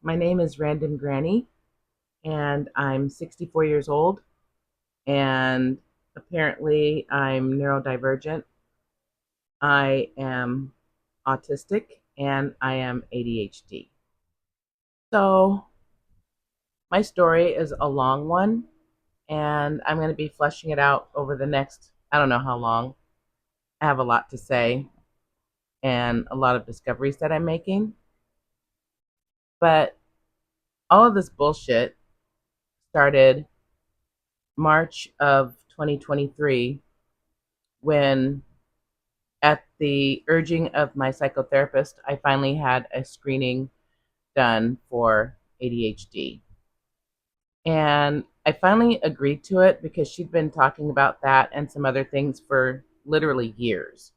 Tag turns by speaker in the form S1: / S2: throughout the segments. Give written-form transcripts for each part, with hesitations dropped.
S1: My name is Random Grannie, and I'm 64 years old, and apparently I'm neurodivergent. I am autistic, and I am ADHD. So, my story is a long one, and I'm going to be fleshing it out over the next, I don't know how long. I have a lot to say and a lot of discoveries that I'm making, but all of this bullshit started March of 2023 when, at the urging of my psychotherapist, I finally had a screening done for ADHD. And I finally agreed to it because she'd been talking about that and some other things for literally years.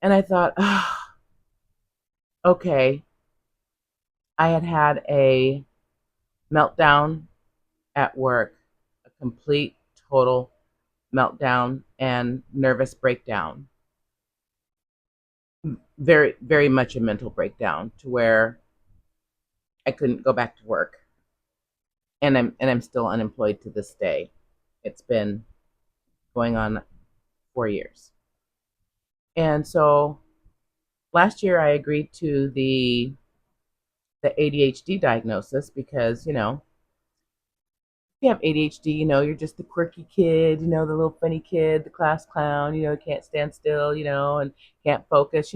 S1: And I thought, oh, okay, I had had a meltdown at work, a complete, total meltdown and nervous breakdown. Very, very much a mental breakdown to where I couldn't go back to work. And I'm still unemployed to this day. It's been going on 4 years. And so last year I agreed to the ADHD diagnosis because, if you have ADHD, you're just the quirky kid, the little funny kid, the class clown, can't stand still, and can't focus.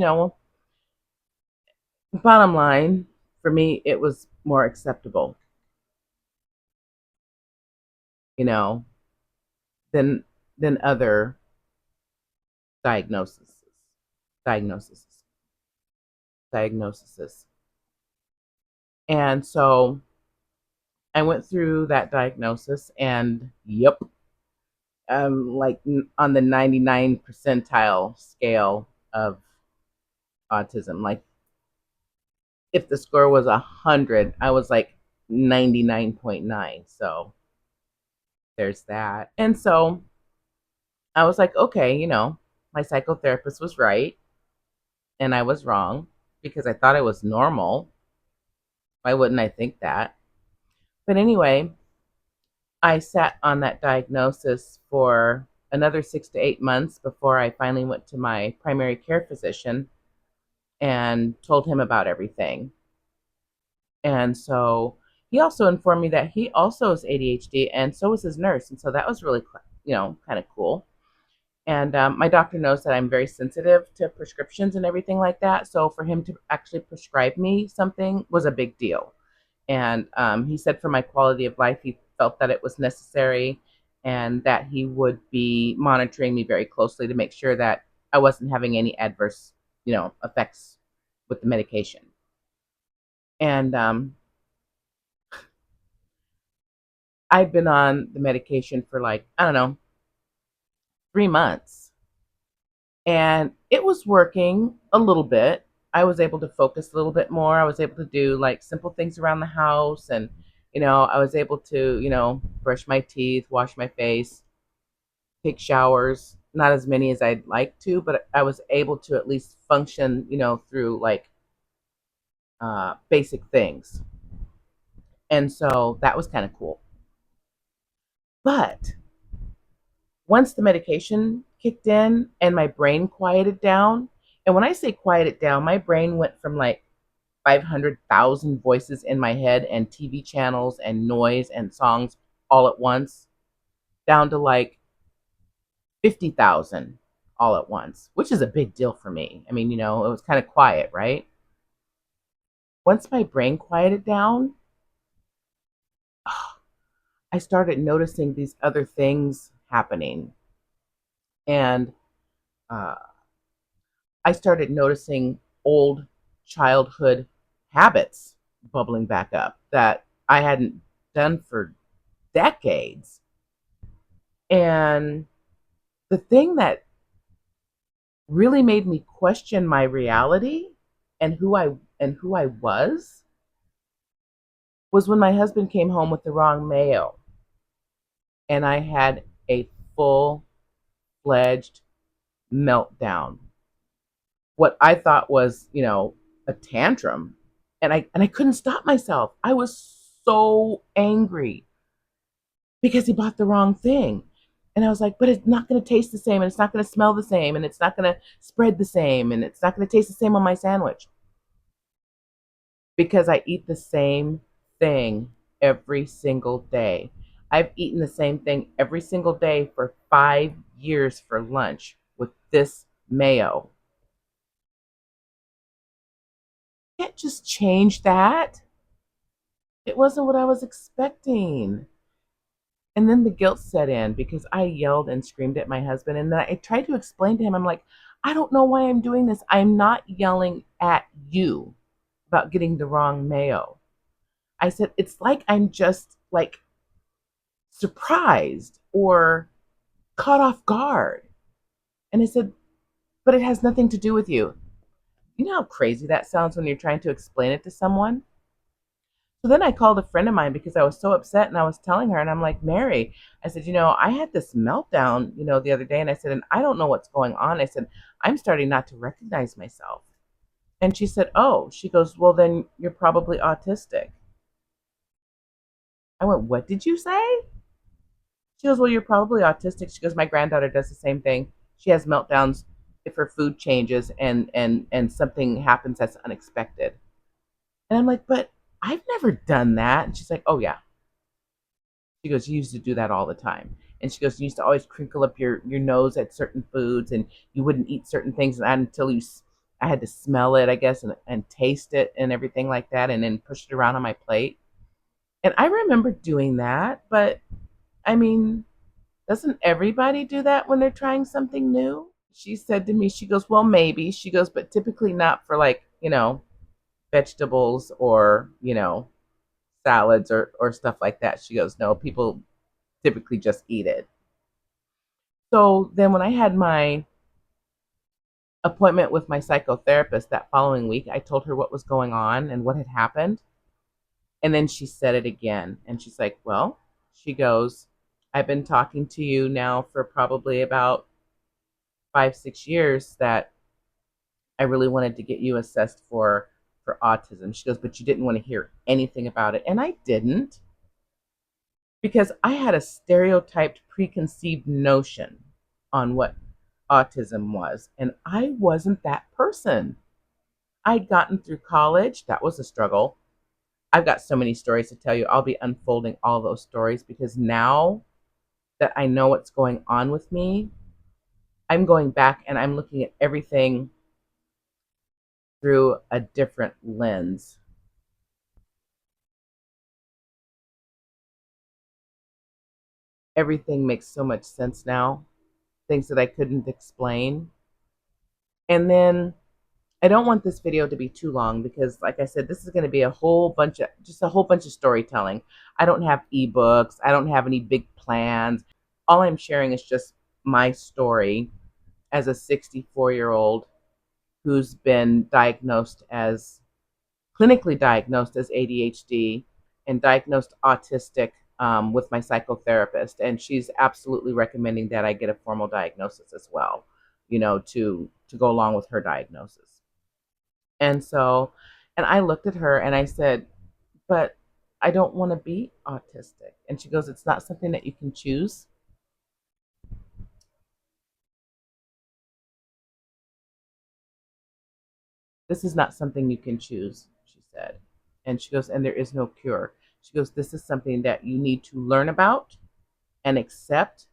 S1: Bottom line, for me, it was more acceptable, you know, than other diagnoses, diagnoses, diagnoses. And so I went through that diagnosis, and yep, like on the 99 percentile scale of autism. Like if the score was 100, I was like 99.9. So there's that. And so I was like, okay, my psychotherapist was right and I was wrong because I thought I was normal. Why wouldn't I think that? But anyway, I sat on that diagnosis for another 6 to 8 months before I finally went to my primary care physician and told him about everything. And so he also informed me that he also has ADHD, and so was his nurse. And so that was really, kind of cool. And my doctor knows that I'm very sensitive to prescriptions and everything like that. So for him to actually prescribe me something was a big deal. And he said for my quality of life, he felt that it was necessary and that he would be monitoring me very closely to make sure that I wasn't having any adverse, effects with the medication. And I'd been on the medication for like, I don't know, 3 months. And it was working a little bit. I was able to focus a little bit more. I was able to do like simple things around the house. And, I was able to, brush my teeth, wash my face, take showers. Not as many as I'd like to, but I was able to at least function, through like basic things. And so that was kind of cool. But once the medication kicked in and my brain quieted down, and when I say quieted down, my brain went from like 500,000 voices in my head and TV channels and noise and songs all at once down to like 50,000 all at once, which is a big deal for me. I mean, it was kind of quiet, right? Once my brain quieted down, I started noticing these other things happening. And uh, I started noticing old childhood habits bubbling back up that I hadn't done for decades. And the thing that really made me question my reality and who I was when my husband came home with the wrong mail and I had a full-fledged meltdown. What I thought was, a tantrum And I couldn't stop myself. I was so angry because he bought the wrong thing. And I was like, but it's not going to taste the same, and it's not going to smell the same, and it's not going to spread the same, and it's not going to taste the same on my sandwich because I eat the same thing every single day. I've eaten the same thing every single day for 5 years for lunch with this mayo. I can't just change that. It wasn't what I was expecting. And then the guilt set in because I yelled and screamed at my husband. And then I tried to explain to him, I'm like, I don't know why I'm doing this. I'm not yelling at you about getting the wrong mayo. I said, it's like I'm just like surprised or caught off guard. And I said, but it has nothing to do with you. You know how crazy that sounds when you're trying to explain it to someone? So then I called a friend of mine because I was so upset and I was telling her, and I'm like, Mary, I said, I had this meltdown, the other day. And I said, and I don't know what's going on. I said, I'm starting not to recognize myself. And she said, oh, she goes, well, then you're probably autistic. I went, what did you say? She goes, well, you're probably autistic. She goes, my granddaughter does the same thing. She has meltdowns if her food changes and something happens that's unexpected. And I'm like, but I've never done that. And she's like, oh yeah. She goes, you used to do that all the time. And she goes, you used to always crinkle up your nose at certain foods, and you wouldn't eat certain things until I had to smell it, I guess, and taste it and everything like that, and then push it around on my plate. And I remember doing that, but I mean, doesn't everybody do that when they're trying something new? She said to me, she goes, well, maybe. She goes, but typically not for like, vegetables or, salads or stuff like that. She goes, no, people typically just eat it. So then when I had my appointment with my psychotherapist that following week, I told her what was going on and what had happened. And then she said it again. And she's like, well, she goes, I've been talking to you now for probably about 5, 6 years that I really wanted to get you assessed for autism. She goes, but you didn't want to hear anything about it. And I didn't, because I had a stereotyped preconceived notion on what autism was, and I wasn't that person. I'd gotten through college. That was a struggle. I've got so many stories to tell you. I'll be unfolding all those stories because now that I know what's going on with me, I'm going back and I'm looking at everything through a different lens. Everything makes so much sense now, things that I couldn't explain. And then I don't want this video to be too long because, like I said, this is going to be a whole bunch of storytelling. I don't have ebooks. I don't have any big plans. All I'm sharing is just my story as a 64-year-old who's been clinically diagnosed as ADHD and diagnosed autistic with my psychotherapist. And she's absolutely recommending that I get a formal diagnosis as well, to go along with her diagnosis. And so, and I looked at her and I said, but I don't want to be autistic. And she goes, it's not something that you can choose. This is not something you can choose, she said. And she goes, and there is no cure. She goes, this is something that you need to learn about and accept.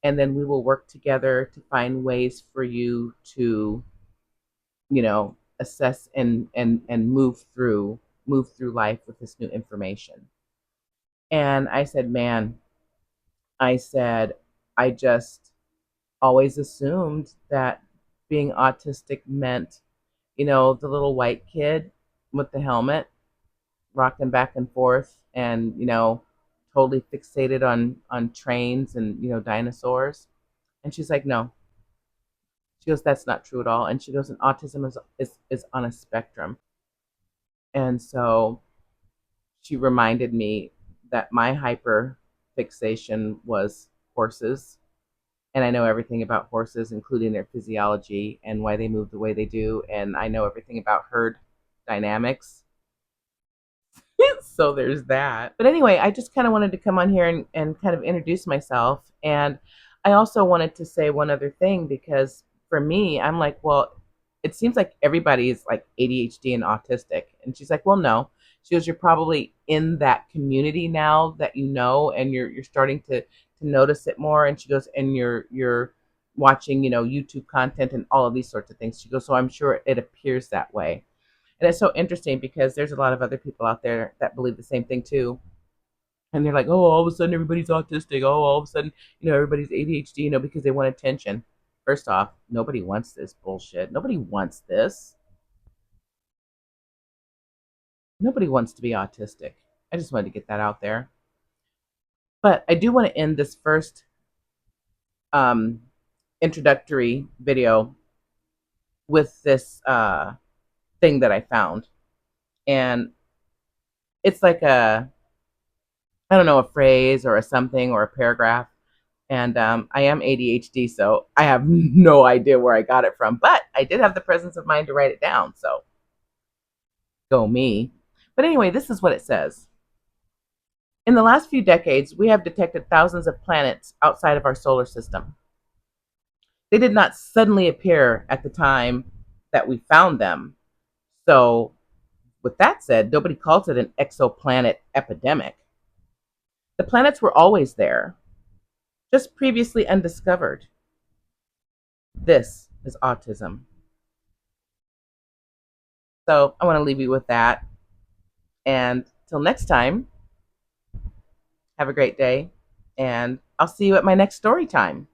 S1: And then we will work together to find ways for you to, assess and move through life with this new information. And I said, man, I said, I just always assumed that being autistic meant, the little white kid with the helmet rocking back and forth and, totally fixated on trains and, dinosaurs. And she's like, no. She goes, that's not true at all. And she goes, and autism is on a spectrum. And so she reminded me that my hyper fixation was horses. And I know everything about horses, including their physiology and why they move the way they do. And I know everything about herd dynamics. So there's that. But anyway, I just kind of wanted to come on here and kind of introduce myself. And I also wanted to say one other thing because for me, I'm like, well, it seems like everybody is like ADHD and autistic. And she's like, well, no. She goes, you're probably in that community now that you know, and you're starting to notice it more. And she goes, and you're watching, YouTube content and all of these sorts of things. She goes, so I'm sure it appears that way. And it's so interesting because there's a lot of other people out there that believe the same thing too. And they're like, oh, all of a sudden everybody's autistic. Oh, all of a sudden, everybody's ADHD, because they want attention. First off, nobody wants this bullshit. Nobody wants this. Nobody wants to be autistic. I just wanted to get that out there. But I do want to end this first um, introductory video with this thing that I found. And it's like I don't know, a phrase or a something or a paragraph. And I am ADHD, so I have no idea where I got it from. But I did have the presence of mind to write it down, so go me. But anyway, this is what it says. In the last few decades, we have detected thousands of planets outside of our solar system. They did not suddenly appear at the time that we found them. So, with that said, nobody calls it an exoplanet epidemic. The planets were always there, just previously undiscovered. This is autism. So I want to leave you with that. And till next time, have a great day. And I'll see you at my next story time.